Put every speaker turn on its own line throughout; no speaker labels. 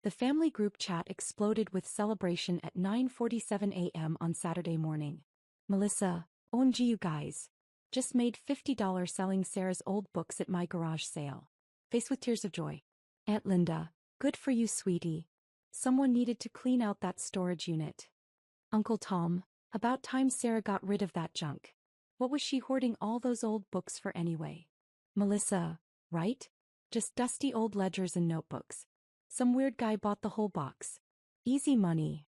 The family group chat exploded with celebration at 9:47 a.m. on Saturday morning. Melissa, OMG you guys. Just made $50 selling Sarah's old books at my garage sale. Face with tears of joy. Aunt Linda, good for you sweetie. Someone needed to clean out that storage unit. Uncle Tom, about time Sarah got rid of that junk. What was she hoarding all those old books for anyway? Melissa, right? Just dusty old ledgers and notebooks. Some weird guy bought the whole box. Easy money.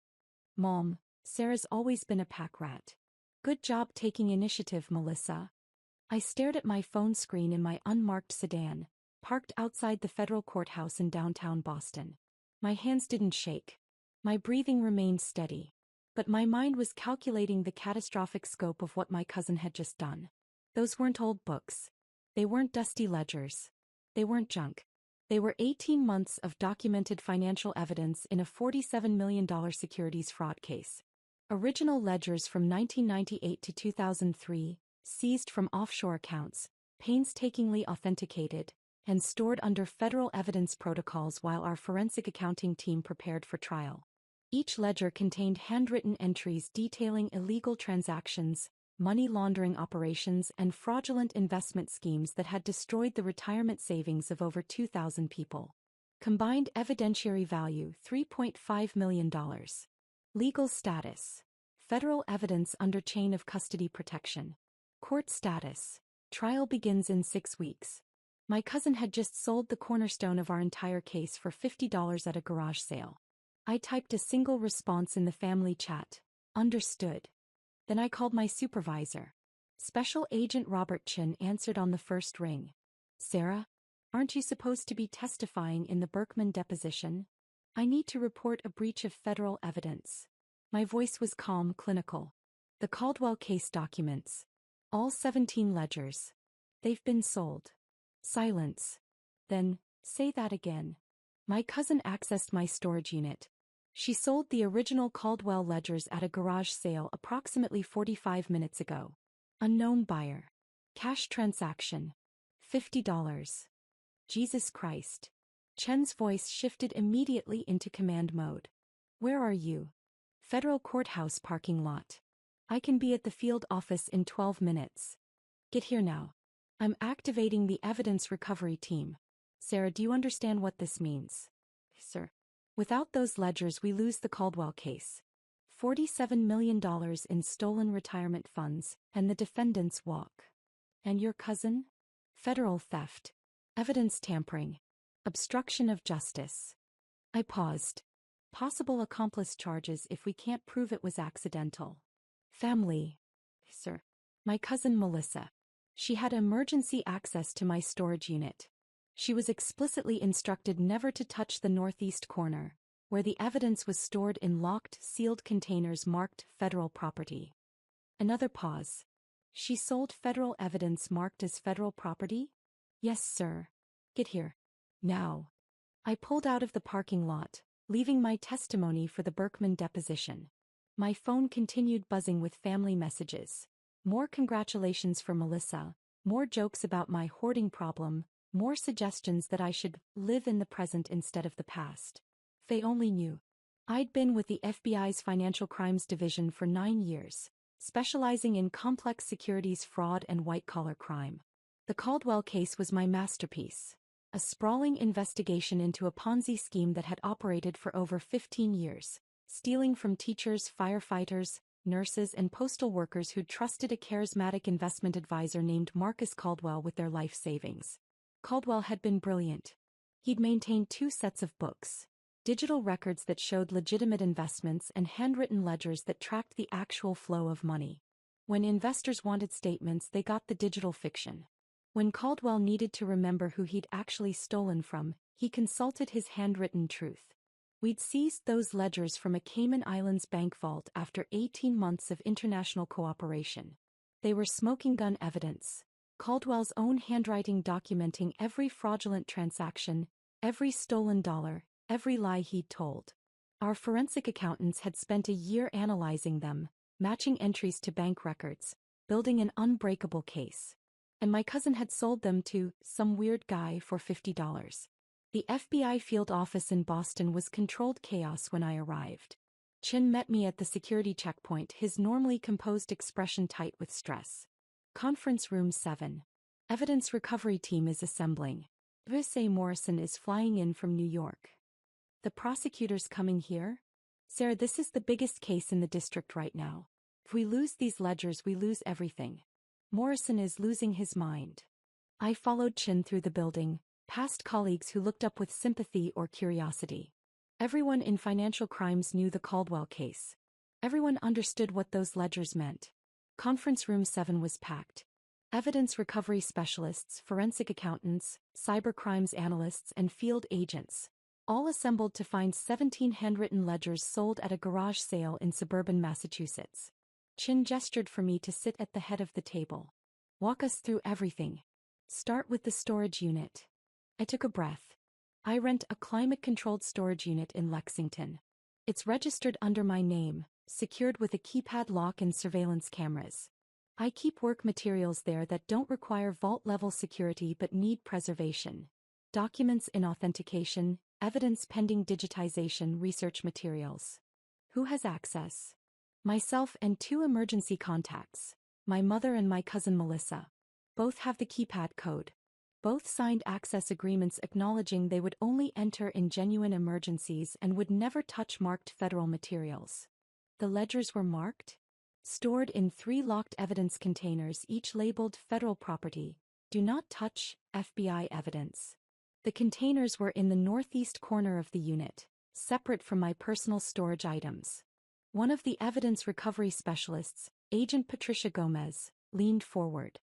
Mom, Sarah's always been a pack rat. Good job taking initiative, Melissa. I stared at my phone screen in my unmarked sedan, parked outside the federal courthouse in downtown Boston. My hands didn't shake. My breathing remained steady. But my mind was calculating the catastrophic scope of what my cousin had just done. Those weren't old books. They weren't dusty ledgers. They weren't junk. They were 18 months of documented financial evidence in a $47 million securities fraud case. Original ledgers from 1998 to 2003, seized from offshore accounts, painstakingly authenticated, and stored under federal evidence protocols while our forensic accounting team prepared for trial. Each ledger contained handwritten entries detailing illegal transactions, money laundering operations, and fraudulent investment schemes that had destroyed the retirement savings of over 2,000 people. Combined evidentiary value $3.5 million. Legal status. Federal evidence under chain of custody protection. Court status. Trial begins in 6 weeks. My cousin had just sold the cornerstone of our entire case for $50 at a garage sale. I typed a single response in the family chat. Understood. Then I called my supervisor. Special Agent Robert Chin answered on the first ring. Sarah? Aren't you supposed to be testifying in the Berkman deposition? I need to report a breach of federal evidence. My voice was calm, clinical. The Caldwell case documents. All 17 ledgers. They've been sold. Silence. Then, say that again. My cousin accessed my storage unit. She sold the original Caldwell ledgers at a garage sale approximately 45 minutes ago. Unknown buyer. Cash transaction. $50. Jesus Christ. Chen's voice shifted immediately into command mode. Where are you? Federal courthouse parking lot. I can be at the field office in 12 minutes. Get here now. I'm activating the evidence recovery team. Sarah, do you understand what this means? Sir. Without those ledgers we lose the Caldwell case. $47 million in stolen retirement funds, and the defendants walk. And your cousin? Federal theft. Evidence tampering. Obstruction of justice. I paused. Possible accomplice charges if we can't prove it was accidental. Family. Sir. My cousin Melissa. She had emergency access to my storage unit. She was explicitly instructed never to touch the northeast corner, where the evidence was stored in locked, sealed containers marked federal property. Another pause. She sold federal evidence marked as federal property? Yes, sir. Get here. Now. I pulled out of the parking lot, leaving my testimony for the Berkman deposition. My phone continued buzzing with family messages. More congratulations for Melissa, more jokes about my hoarding problem, more suggestions that I should live in the present instead of the past. They only knew. I'd been with the FBI's Financial Crimes Division for 9 years, specializing in complex securities fraud and white-collar crime. The Caldwell case was my masterpiece. A sprawling investigation into a Ponzi scheme that had operated for over 15 years, stealing from teachers, firefighters, nurses, and postal workers who'd trusted a charismatic investment advisor named Marcus Caldwell with their life savings. Caldwell had been brilliant. He'd maintained 2 sets of books, digital records that showed legitimate investments and handwritten ledgers that tracked the actual flow of money. When investors wanted statements, they got the digital fiction. When Caldwell needed to remember who he'd actually stolen from, he consulted his handwritten truth. We'd seized those ledgers from a Cayman Islands bank vault after 18 months of international cooperation. They were smoking gun evidence. Caldwell's own handwriting documenting every fraudulent transaction, every stolen dollar, every lie he'd told. Our forensic accountants had spent a year analyzing them, matching entries to bank records, building an unbreakable case. And my cousin had sold them to some weird guy for $50. The FBI field office in Boston was controlled chaos when I arrived. Chin met me at the security checkpoint, his normally composed expression tight with stress. Conference Room 7. Evidence recovery team is assembling. USA Morrison is flying in from New York. The prosecutor's coming here? Sarah, this is the biggest case in the district right now. If we lose these ledgers, we lose everything. Morrison is losing his mind. I followed Chin through the building, past colleagues who looked up with sympathy or curiosity. Everyone in financial crimes knew the Caldwell case. Everyone understood what those ledgers meant. Conference Room 7 was packed. Evidence recovery specialists, forensic accountants, cybercrimes analysts, and field agents, all assembled to find 17 handwritten ledgers sold at a garage sale in suburban Massachusetts. Chin gestured for me to sit at the head of the table. Walk us through everything. Start with the storage unit. I took a breath. I rent a climate-controlled storage unit in Lexington. It's registered under my name, secured with a keypad lock and surveillance cameras. I keep work materials there that don't require vault-level security but need preservation. Documents in authentication, evidence pending digitization, research materials. Who has access? Myself and 2 emergency contacts, my mother and my cousin Melissa. Both have the keypad code. Both signed access agreements acknowledging they would only enter in genuine emergencies and would never touch marked federal materials. The ledgers were marked? Stored in 3 locked evidence containers, each labeled federal property. Do not touch, FBI evidence. The containers were in the northeast corner of the unit, separate from my personal storage items. One of the evidence recovery specialists, Agent Patricia Gomez, leaned forward.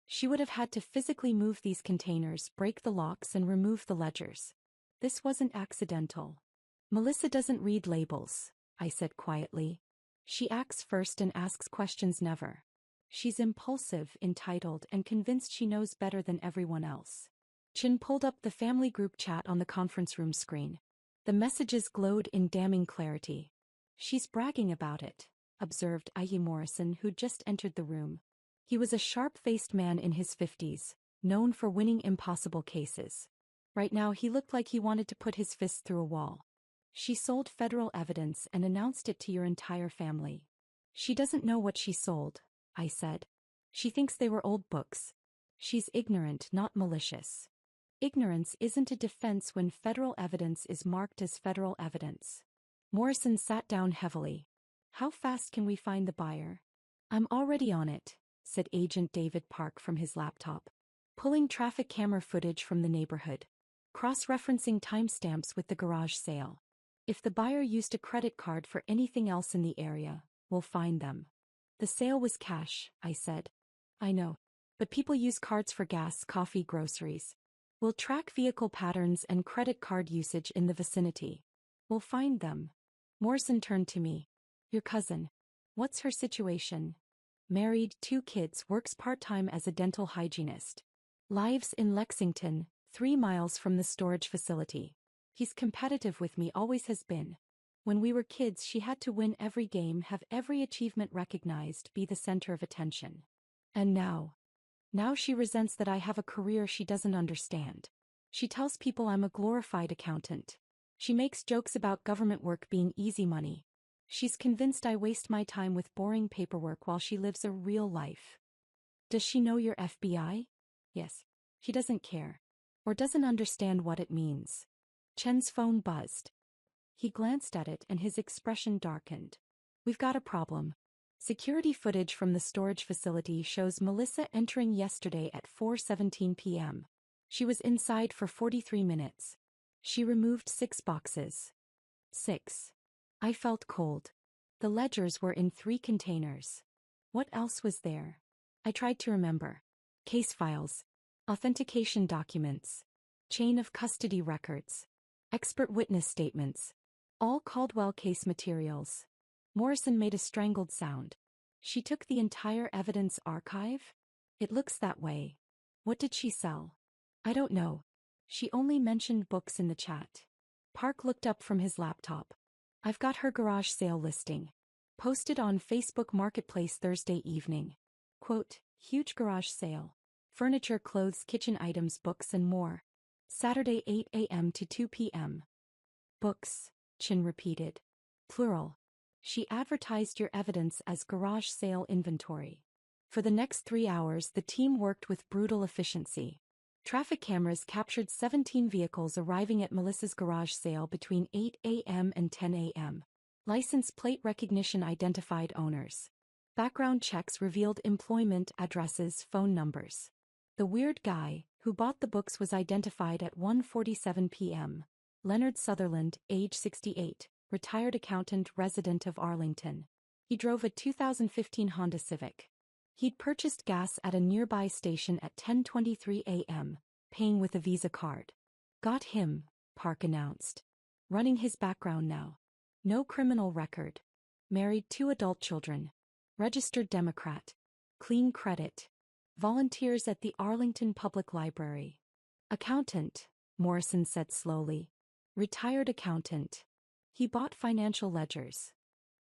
She would have had to physically move these containers, break the locks, and remove the ledgers. This wasn't accidental. Melissa doesn't read labels, I said quietly. She acts first and asks questions never. She's impulsive, entitled, and convinced she knows better than everyone else. Chin pulled up the family group chat on the conference room screen. The messages glowed in damning clarity. She's bragging about it, observed I.E. Morrison, who just entered the room. He was a sharp-faced man in his 50s, known for winning impossible cases. Right now he looked like he wanted to put his fist through a wall. She sold federal evidence and announced it to your entire family. She doesn't know what she sold, I said. She thinks they were old books. She's ignorant, not malicious. Ignorance isn't a defense when federal evidence is marked as federal evidence. Morrison sat down heavily. How fast can we find the buyer? I'm already on it, said Agent David Park from his laptop, pulling traffic camera footage from the neighborhood, cross-referencing timestamps with the garage sale. If the buyer used a credit card for anything else in the area, we'll find them. The sale was cash, I said. I know. But people use cards for gas, coffee, groceries. We'll track vehicle patterns and credit card usage in the vicinity. We'll find them. Morrison turned to me. Your cousin. What's her situation? Married, 2 kids, works part-time as a dental hygienist. Lives in Lexington, 3 miles from the storage facility. He's competitive with me, always has been. When we were kids, she had to win every game, have every achievement recognized, be the center of attention. And now she resents that I have a career she doesn't understand. She tells people I'm a glorified accountant. She makes jokes about government work being easy money. She's convinced I waste my time with boring paperwork while she lives a real life. Does she know you're FBI? Yes. She doesn't care. Or doesn't understand what it means. Chen's phone buzzed. He glanced at it and his expression darkened. We've got a problem. Security footage from the storage facility shows Melissa entering yesterday at 4:17 p.m. She was inside for 43 minutes. She removed 6 boxes. 6. I felt cold. The ledgers were in 3 containers. What else was there? I tried to remember. Case files. Authentication documents. Chain of custody records. Expert witness statements. All Caldwell case materials. Morrison made a strangled sound. She took the entire evidence archive? It looks that way. What did she sell? I don't know. She only mentioned books in the chat. Park looked up from his laptop. I've got her garage sale listing. Posted on Facebook Marketplace Thursday evening. Quote, huge garage sale. Furniture, clothes, kitchen items, books, and more. Saturday 8 a.m. to 2 p.m. Books, Chin repeated. Plural. She advertised your evidence as garage sale inventory. For the next 3 hours the team worked with brutal efficiency. Traffic cameras captured 17 vehicles arriving at Melissa's garage sale between 8 a.m. and 10 a.m. License plate recognition identified owners. Background checks revealed employment, addresses, phone numbers. The weird guy who bought the books was identified at 1:47 p.m. Leonard Sutherland, age 68, retired accountant, resident of Arlington. He drove a 2015 Honda Civic. He'd purchased gas at a nearby station at 10:23 a.m., paying with a Visa card. Got him, Park announced. Running his background now. No criminal record. Married 2 adult children. Registered Democrat. Clean credit. Volunteers at the Arlington Public Library. Accountant, Morrison said slowly. Retired accountant. He bought financial ledgers.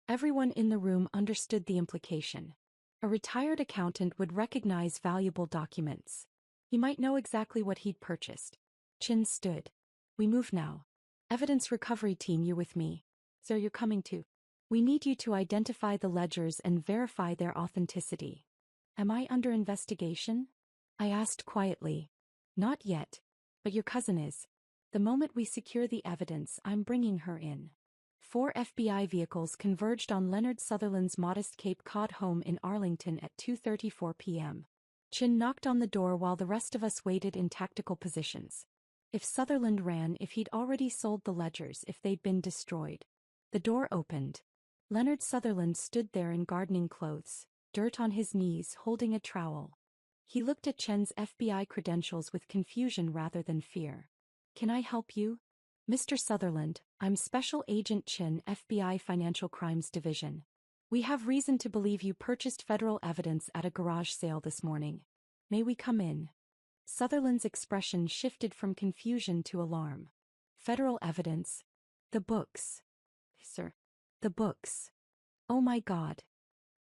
Everyone in the room understood the implication. A retired accountant would recognize valuable documents. He might know exactly what he'd purchased. Chin stood. We move now. Evidence recovery team, you with me? So you're coming too. We need you to identify the ledgers and verify their authenticity. Am I under investigation? I asked quietly. Not yet. But your cousin is. The moment we secure the evidence, I'm bringing her in. 4 FBI vehicles converged on Leonard Sutherland's modest Cape Cod home in Arlington at 2:34 p.m. Chin knocked on the door while the rest of us waited in tactical positions. If Sutherland ran, if he'd already sold the ledgers, if they'd been destroyed. The door opened. Leonard Sutherland stood there in gardening clothes, dirt on his knees, holding a trowel. He looked at Chen's FBI credentials with confusion rather than fear. Can I help you? Mr. Sutherland, I'm Special Agent Chin, FBI Financial Crimes Division. We have reason to believe you purchased federal evidence at a garage sale this morning. May we come in? Sutherland's expression shifted from confusion to alarm. Federal evidence? The books. Sir. The books. Oh my God.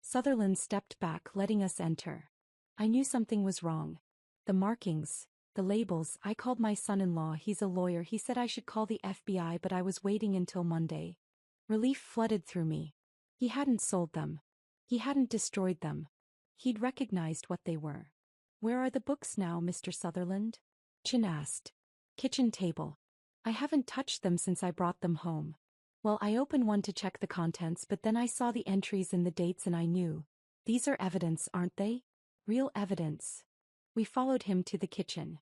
Sutherland stepped back, letting us enter. I knew something was wrong. The markings. The labels. I called my son-in-law, he's a lawyer, he said I should call the FBI, but I was waiting until Monday. Relief flooded through me. He hadn't sold them. He hadn't destroyed them. He'd recognized what they were. Where are the books now, Mr. Sutherland? Chin asked. Kitchen table. I haven't touched them since I brought them home. Well, I opened one to check the contents, but then I saw the entries and the dates and I knew. These are evidence, aren't they? Real evidence. We followed him to the kitchen.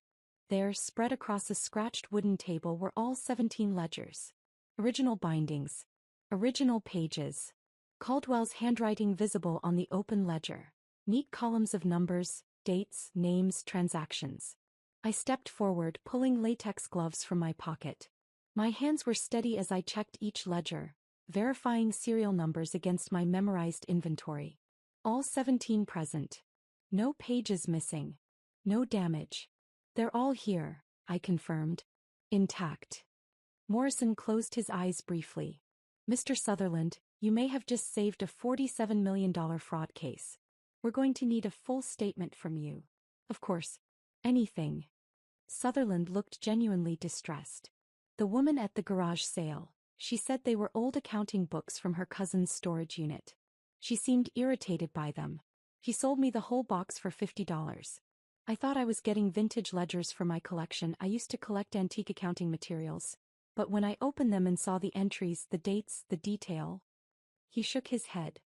There, spread across a scratched wooden table, were all 17 ledgers. Original bindings. Original pages. Caldwell's handwriting visible on the open ledger. Neat columns of numbers, dates, names, transactions. I stepped forward, pulling latex gloves from my pocket. My hands were steady as I checked each ledger, verifying serial numbers against my memorized inventory. All 17 present. No pages missing. No damage. They're all here, I confirmed. Intact. Morrison closed his eyes briefly. Mr. Sutherland, you may have just saved a $47 million fraud case. We're going to need a full statement from you. Of course. Anything. Sutherland looked genuinely distressed. The woman at the garage sale, she said they were old accounting books from her cousin's storage unit. She seemed irritated by them. She sold me the whole box for $50. I thought I was getting vintage ledgers for my collection. I used to collect antique accounting materials. But when I opened them and saw the entries, the dates, the detail... He shook his head.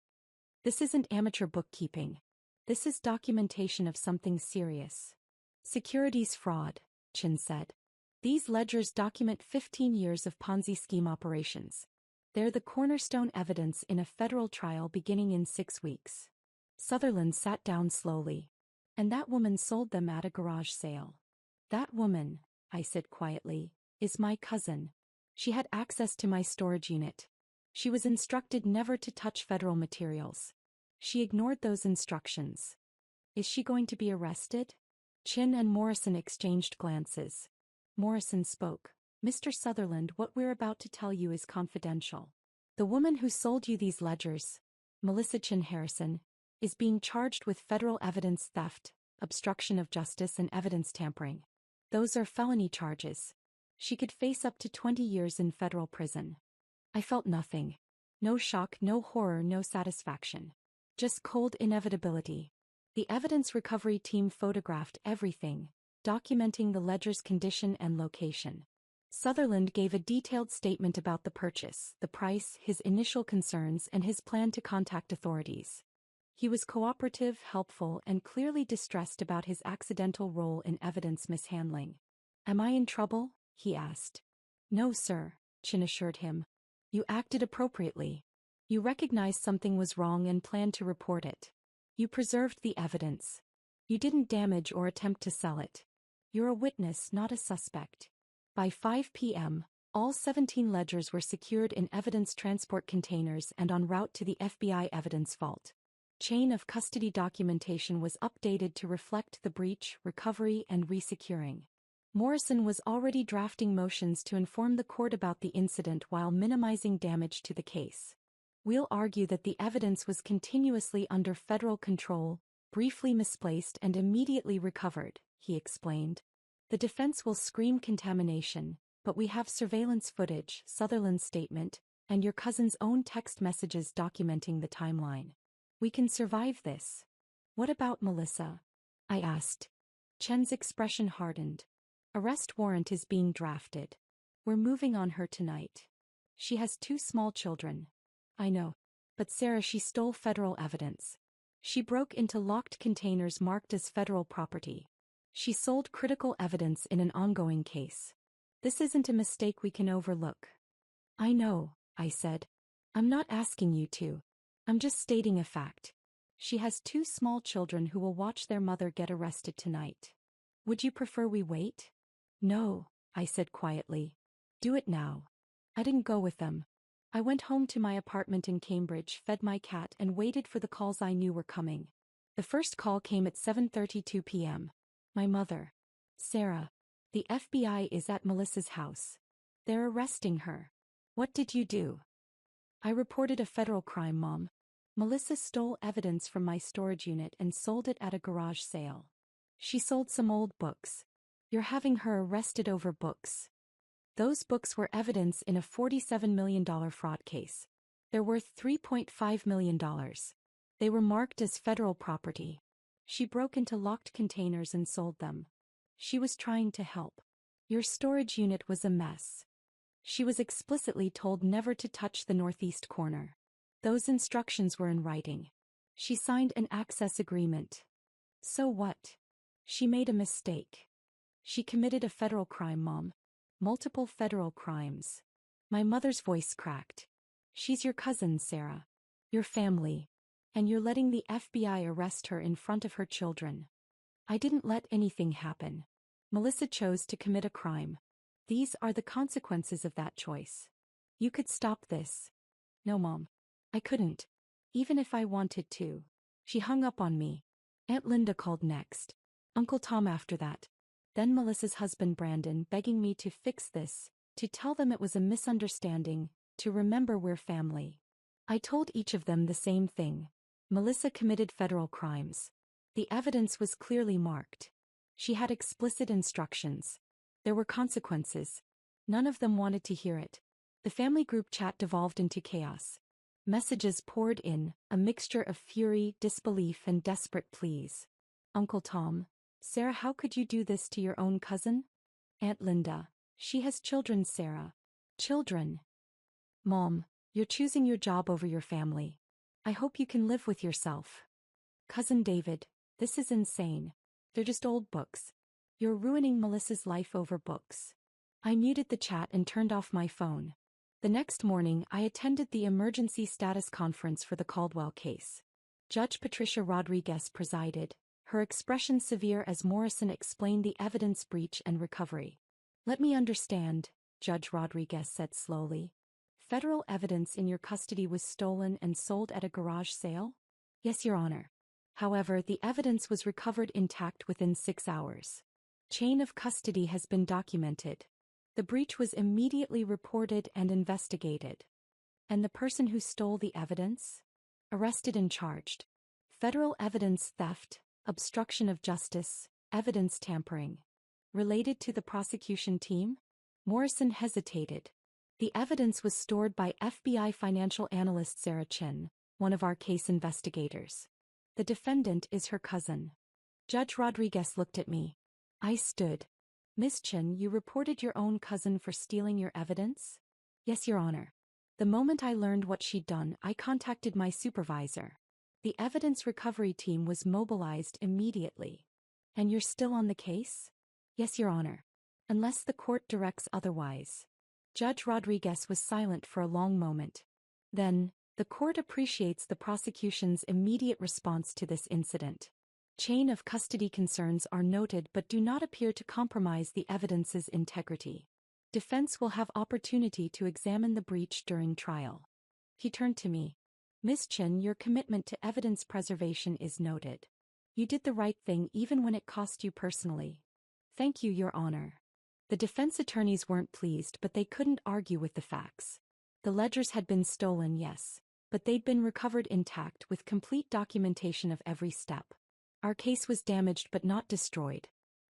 This isn't amateur bookkeeping. This is documentation of something serious. Securities fraud, Chin said. These ledgers document 15 years of Ponzi scheme operations. They're the cornerstone evidence in a federal trial beginning in 6 weeks. Sutherland sat down slowly. And that woman sold them at a garage sale. That woman, I said quietly, is my cousin. She had access to my storage unit. She was instructed never to touch federal materials. She ignored those instructions. Is she going to be arrested? Chin and Morrison exchanged glances. Morrison spoke. Mr. Sutherland, what we're about to tell you is confidential. The woman who sold you these ledgers, Melissa Chin Harrison, is being charged with federal evidence theft, obstruction of justice, and evidence tampering. Those are felony charges. She could face up to 20 years in federal prison. I felt nothing. No shock, no horror, no satisfaction. Just cold inevitability. The evidence recovery team photographed everything, documenting the ledger's condition and location. Sutherland gave a detailed statement about the purchase, the price, his initial concerns, and his plan to contact authorities. He was cooperative, helpful, and clearly distressed about his accidental role in evidence mishandling. "Am I in trouble?" he asked. "No, sir," Chin assured him. "You acted appropriately. You recognized something was wrong and planned to report it. You preserved the evidence. You didn't damage or attempt to sell it. You're a witness, not a suspect." By 5 p.m., all 17 ledgers were secured in evidence transport containers and en route to the FBI evidence vault. Chain of custody documentation was updated to reflect the breach, recovery, and resecuring. Morrison was already drafting motions to inform the court about the incident while minimizing damage to the case. "We'll argue that the evidence was continuously under federal control, briefly misplaced and immediately recovered," he explained. "The defense will scream contamination, but we have surveillance footage," Sutherland's statement, "and your cousin's own text messages documenting the timeline. We can survive this." "What about Melissa?" I asked. Chen's expression hardened. "Arrest warrant is being drafted. We're moving on her tonight. She has 2 small children." "I know. But Sarah, she stole federal evidence. She broke into locked containers marked as federal property. She sold critical evidence in an ongoing case. This isn't a mistake we can overlook." "I know," I said. "I'm not asking you to. I'm just stating a fact. She has 2 small children who will watch their mother get arrested tonight. Would you prefer we wait?" "No," I said quietly. "Do it now." I didn't go with them. I went home to my apartment in Cambridge, fed my cat, and waited for the calls I knew were coming. The first call came at 7:32 p.m. My mother. "Sarah, the FBI is at Melissa's house. They're arresting her. What did you do?" "I reported a federal crime, Mom. Melissa stole evidence from my storage unit and sold it at a garage sale. She sold some old books. You're having her arrested over books." "Those books were evidence in a $47 million fraud case. They're worth $3.5 million. They were marked as federal property. She broke into locked containers and sold them. She was trying to help. Your storage unit was a mess. She was explicitly told never to touch the northeast corner. Those instructions were in writing. She signed an access agreement. So what? She made a mistake. She committed a federal crime, Mom. Multiple federal crimes." My mother's voice cracked. "She's your cousin, Sarah. Your family. And you're letting the FBI arrest her in front of her children." "I didn't let anything happen. Melissa chose to commit a crime. These are the consequences of that choice. You could stop this." "No, Mom. I couldn't. Even if I wanted to." She hung up on me. Aunt Linda called next. Uncle Tom after that. Then Melissa's husband Brandon begging me to fix this, to tell them it was a misunderstanding, to remember we're family. I told each of them the same thing. Melissa committed federal crimes. The evidence was clearly marked. She had explicit instructions. There were consequences. None of them wanted to hear it. The family group chat devolved into chaos. Messages poured in, a mixture of fury, disbelief, and desperate pleas. "Uncle Tom, Sarah, how could you do this to your own cousin?" "Aunt Linda, she has children, Sarah." "Children?" "Mom, you're choosing your job over your family. I hope you can live with yourself." "Cousin David, this is insane. They're just old books. You're ruining Melissa's life over books." I muted the chat and turned off my phone. The next morning, I attended the emergency status conference for the Caldwell case. Judge Patricia Rodriguez presided, her expression severe as Morrison explained the evidence breach and recovery. "Let me understand," Judge Rodriguez said slowly. "Federal evidence in your custody was stolen and sold at a garage sale?" "Yes, Your Honor. However, the evidence was recovered intact within 6 hours. Chain of custody has been documented. The breach was immediately reported and investigated. And the person who stole the evidence? Arrested and charged. Federal evidence theft, obstruction of justice, evidence tampering. Related to the prosecution team? Morrison hesitated. The evidence was stored by FBI financial analyst Sarah Chin, one of our case investigators. The defendant is her cousin. Judge Rodriguez looked at me. I stood. Miss Chin, you reported your own cousin for stealing your evidence? Yes, Your Honor. The moment I learned what she'd done, I contacted my supervisor. The evidence recovery team was mobilized immediately. And you're still on the case? Yes, Your Honor. Unless the court directs otherwise. Judge Rodriguez was silent for a long moment. Then, the court appreciates the prosecution's immediate response to this incident. Chain of custody concerns are noted but do not appear to compromise the evidence's integrity. Defense will have opportunity to examine the breach during trial. He turned to me. Miss Chin, your commitment to evidence preservation is noted. You did the right thing even when it cost you personally. Thank you, Your Honor. The defense attorneys weren't pleased, but they couldn't argue with the facts. The ledgers had been stolen, yes, but they'd been recovered intact with complete documentation of every step. Our case was damaged but not destroyed.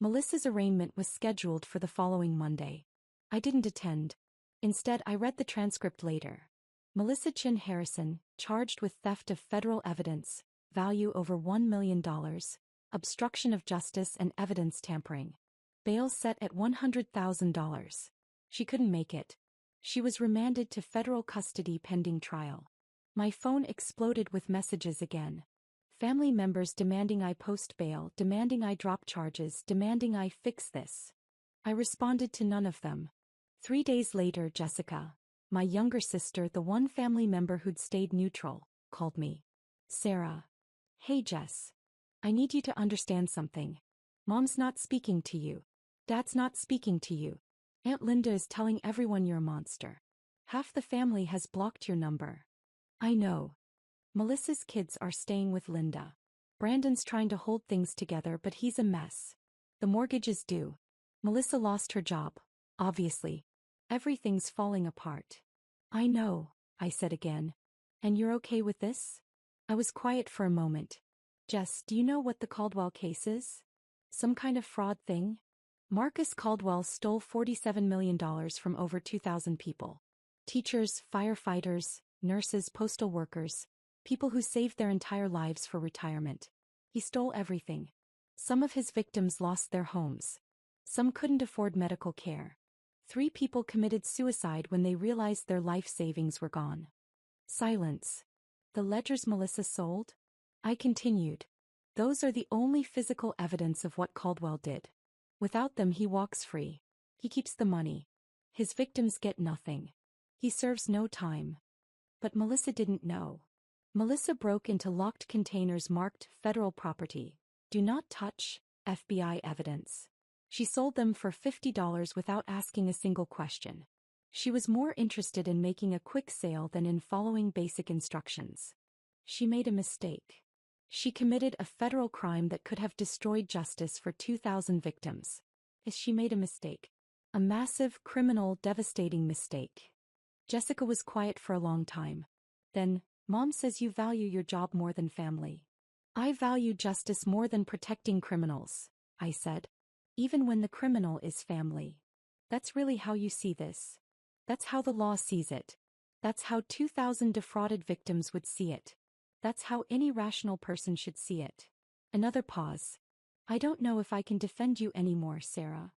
Melissa's arraignment was scheduled for the following Monday. I didn't attend. Instead, I read the transcript later. Melissa Chin Harrison, charged with theft of federal evidence, value over $1 million, obstruction of justice and evidence tampering. Bail set at $100,000. She couldn't make it. She was remanded to federal custody pending trial. My phone exploded with messages again. Family members demanding I post bail, demanding I drop charges, demanding I fix this. I responded to none of them. 3 days later, Jessica, my younger sister, the one family member who'd stayed neutral, called me. Sarah. Hey Jess. I need you to understand something. Mom's not speaking to you. Dad's not speaking to you. Aunt Linda is telling everyone you're a monster. Half the family has blocked your number. I know. Melissa's kids are staying with Linda. Brandon's trying to hold things together, but he's a mess. The mortgage is due. Melissa lost her job, obviously. Everything's falling apart. I know, I said again. And you're okay with this? I was quiet for a moment. Jess, do you know what the Caldwell case is? Some kind of fraud thing? Marcus Caldwell stole $47 million from over 2,000 people. Teachers, firefighters, nurses, postal workers, people who saved their entire lives for retirement. He stole everything. Some of his victims lost their homes. Some couldn't afford medical care. 3 people committed suicide when they realized their life savings were gone. Silence. The ledgers Melissa sold? I continued. Those are the only physical evidence of what Caldwell did. Without them, he walks free. He keeps the money. His victims get nothing. He serves no time. But Melissa didn't know. Melissa broke into locked containers marked federal property. Do not touch, FBI evidence. She sold them for $50 without asking a single question. She was more interested in making a quick sale than in following basic instructions. She made a mistake. She committed a federal crime that could have destroyed justice for 2,000 victims. She made a mistake. A massive, criminal, devastating mistake. Jessica was quiet for a long time. Then, Mom says you value your job more than family. I value justice more than protecting criminals, I said. Even when the criminal is family. That's really how you see this. That's how the law sees it. That's how 2,000 defrauded victims would see it. That's how any rational person should see it. Another pause. I don't know if I can defend you anymore, Sarah.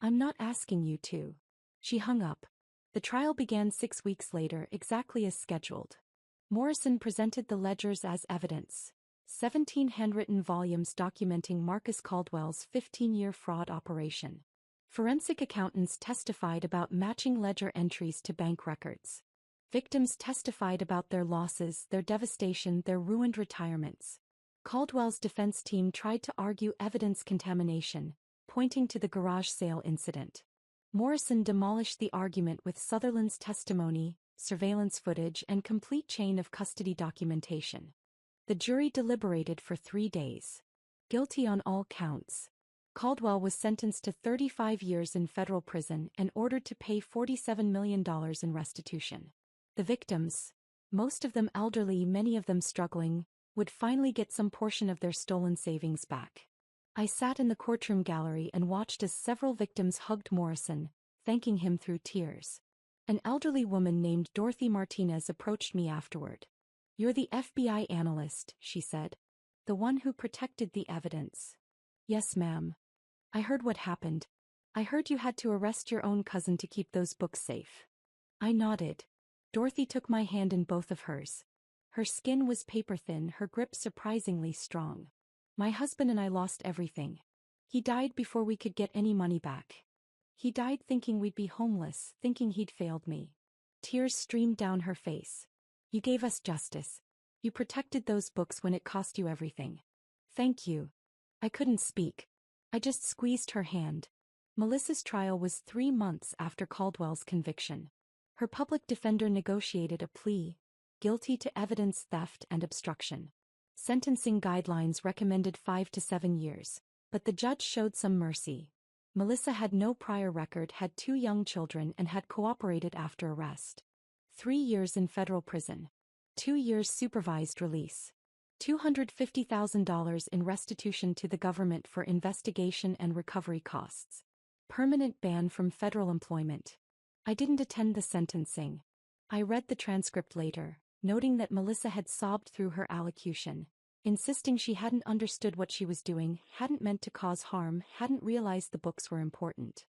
I'm not asking you to. She hung up. The trial began 6 weeks later, exactly as scheduled. Morrison presented the ledgers as evidence. 17 handwritten volumes documenting Marcus Caldwell's 15-year fraud operation. Forensic accountants testified about matching ledger entries to bank records. Victims testified about their losses, their devastation, their ruined retirements. Caldwell's defense team tried to argue evidence contamination, pointing to the garage sale incident. Morrison demolished the argument with Sutherland's testimony, surveillance footage, and complete chain of custody documentation. The jury deliberated for 3 days. Guilty on all counts. Caldwell was sentenced to 35 years in federal prison and ordered to pay $47 million in restitution. The victims, most of them elderly, many of them struggling, would finally get some portion of their stolen savings back. I sat in the courtroom gallery and watched as several victims hugged Morrison, thanking him through tears. An elderly woman named Dorothy Martinez approached me afterward. "You're the FBI analyst," she said. "The one who protected the evidence." "Yes, ma'am. I heard what happened. I heard you had to arrest your own cousin to keep those books safe." I nodded. Dorothy took my hand in both of hers. Her skin was paper-thin, her grip surprisingly strong. "My husband and I lost everything. He died before we could get any money back. He died thinking we'd be homeless, thinking he'd failed me." Tears streamed down her face. "You gave us justice. You protected those books when it cost you everything. Thank you." I couldn't speak. I just squeezed her hand. Melissa's trial was 3 months after Caldwell's conviction. Her public defender negotiated a plea: guilty to evidence theft and obstruction. Sentencing guidelines recommended 5 to 7 years, but the judge showed some mercy. Melissa had no prior record, had 2 young children, and had cooperated after arrest. 3 years in federal prison. 2 years supervised release. $250,000 in restitution to the government for investigation and recovery costs. Permanent ban from federal employment. I didn't attend the sentencing. I read the transcript later, noting that Melissa had sobbed through her allocution, insisting she hadn't understood what she was doing, hadn't meant to cause harm, hadn't realized the books were important.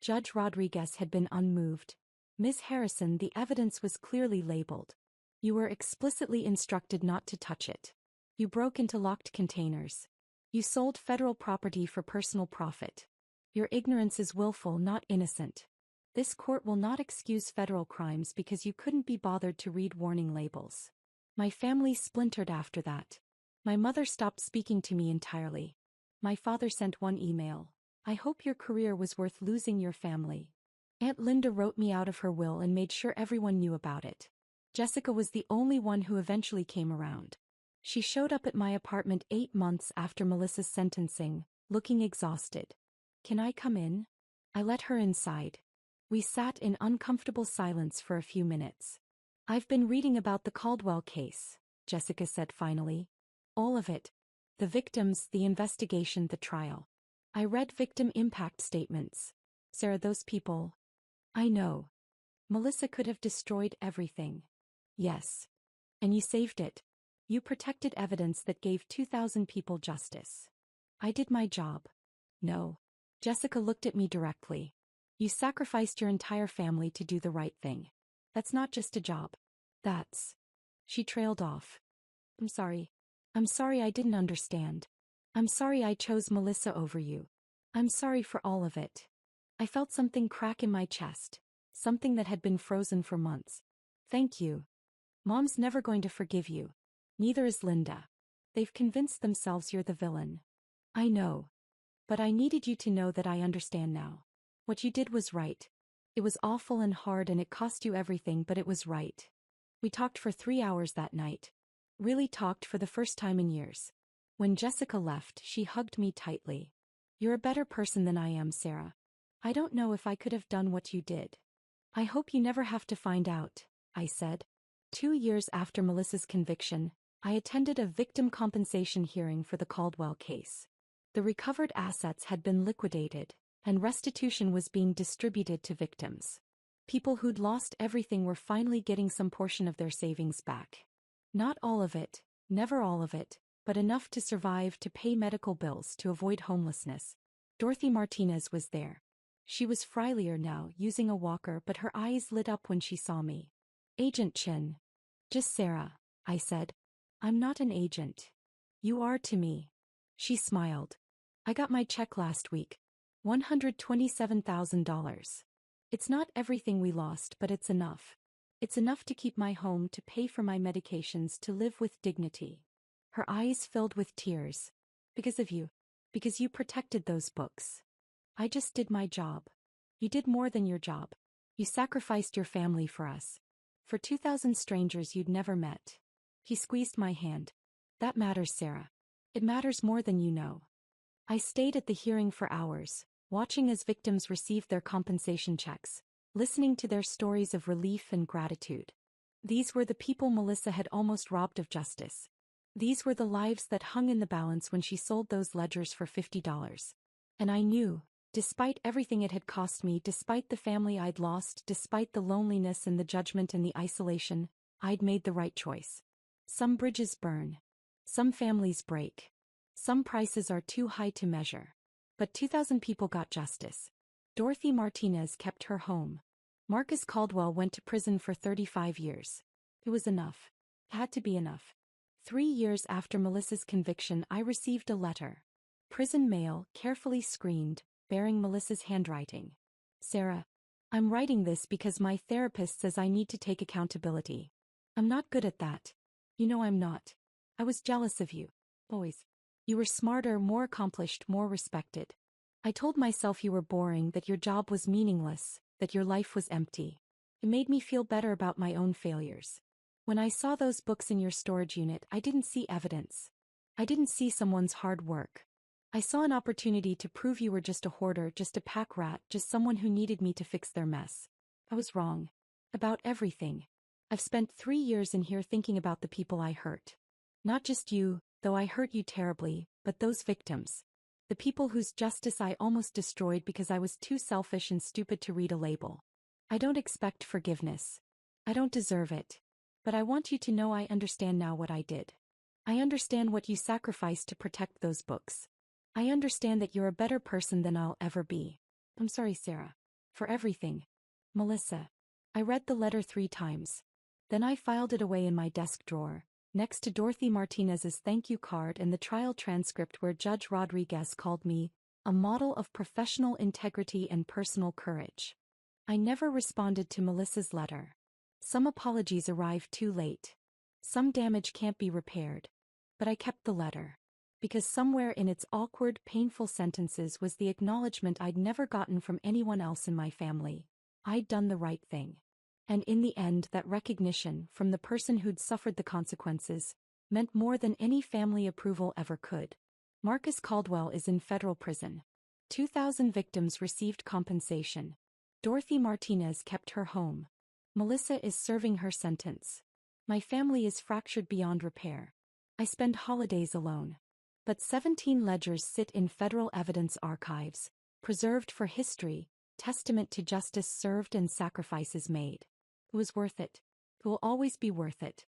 Judge Rodriguez had been unmoved. "Ms. Harrison, the evidence was clearly labeled. You were explicitly instructed not to touch it. You broke into locked containers. You sold federal property for personal profit. Your ignorance is willful, not innocent. This court will not excuse federal crimes because you couldn't be bothered to read warning labels." My family splintered after that. My mother stopped speaking to me entirely. My father sent one email: "I hope your career was worth losing your family." Aunt Linda wrote me out of her will and made sure everyone knew about it. Jessica was the only one who eventually came around. She showed up at my apartment 8 months after Melissa's sentencing, looking exhausted. "Can I come in?" I let her inside. We sat in uncomfortable silence for a few minutes. "I've been reading about the Caldwell case," Jessica said finally. "All of it. The victims, the investigation, the trial. I read victim impact statements. Sarah, those people." "I know. Melissa could have destroyed everything." "Yes. And you saved it. You protected evidence that gave 2,000 people justice." "I did my job." "No." Jessica looked at me directly. "You sacrificed your entire family to do the right thing. That's not just a job. That's..." She trailed off. "I'm sorry. I'm sorry I didn't understand. I'm sorry I chose Melissa over you. I'm sorry for all of it." I felt something crack in my chest, something that had been frozen for months. "Thank you. Mom's never going to forgive you. Neither is Linda. They've convinced themselves you're the villain." "I know. But I needed you to know that I understand now. What you did was right. It was awful and hard and it cost you everything, but it was right." We talked for 3 hours that night. Really talked for the first time in years. When Jessica left, she hugged me tightly. "You're a better person than I am, Sarah. I don't know if I could have done what you did." "I hope you never have to find out," I said. 2 years after Melissa's conviction, I attended a victim compensation hearing for the Caldwell case. The recovered assets had been liquidated, and restitution was being distributed to victims. People who'd lost everything were finally getting some portion of their savings back. Not all of it, never all of it, but enough to survive, to pay medical bills, to avoid homelessness. Dorothy Martinez was there. She was frailier now, using a walker, but her eyes lit up when she saw me. "Agent Chin." "Just Sarah," I said. "I'm not an agent." "You are to me." She smiled. "I got my check last week. $127,000. It's not everything we lost, but it's enough. It's enough to keep my home, to pay for my medications, to live with dignity." Her eyes filled with tears. "Because of you. Because you protected those books. I just did my job." "You did more than your job. You sacrificed your family for us. For 2,000 strangers you'd never met." He squeezed my hand. "That matters, Sarah. It matters more than you know." I stayed at the hearing for hours, watching as victims received their compensation checks, listening to their stories of relief and gratitude. These were the people Melissa had almost robbed of justice. These were the lives that hung in the balance when she sold those ledgers for $50. And I knew, despite everything it had cost me, despite the family I'd lost, despite the loneliness and the judgment and the isolation, I'd made the right choice. Some bridges burn. Some families break. Some prices are too high to measure. But 2,000 people got justice. Dorothy Martinez kept her home. Marcus Caldwell went to prison for 35 years. It was enough. It had to be enough. 3 years after Melissa's conviction, I received a letter. Prison mail, carefully screened, bearing Melissa's handwriting. Sarah, I'm writing this because my therapist says I need to take accountability. I'm not good at that. You know I'm not. I was jealous of you. Always. You were smarter, more accomplished, more respected. I told myself you were boring, that your job was meaningless, that your life was empty. It made me feel better about my own failures. When I saw those books in your storage unit, I didn't see evidence. I didn't see someone's hard work. I saw an opportunity to prove you were just a hoarder, just a pack rat, just someone who needed me to fix their mess. I was wrong. About everything. I've spent 3 years in here thinking about the people I hurt. Not just you, though I hurt you terribly, but those victims. The people whose justice I almost destroyed because I was too selfish and stupid to read a label. I don't expect forgiveness. I don't deserve it. But I want you to know I understand now what I did. I understand what you sacrificed to protect those books. I understand that you're a better person than I'll ever be. I'm sorry, Sarah. For everything. Melissa. I read the letter 3 times. Then I filed it away in my desk drawer, next to Dorothy Martinez's thank you card and the trial transcript where Judge Rodriguez called me a model of professional integrity and personal courage. I never responded to Melissa's letter. Some apologies arrived too late. Some damage can't be repaired. But I kept the letter. Because somewhere in its awkward, painful sentences was the acknowledgement I'd never gotten from anyone else in my family. I'd done the right thing. And in the end, that recognition, from the person who'd suffered the consequences, meant more than any family approval ever could. Marcus Caldwell is in federal prison. 2,000 victims received compensation. Dorothy Martinez kept her home. Melissa is serving her sentence. My family is fractured beyond repair. I spend holidays alone. But 17 ledgers sit in federal evidence archives, preserved for history, testament to justice served and sacrifices made. It was worth it. It will always be worth it.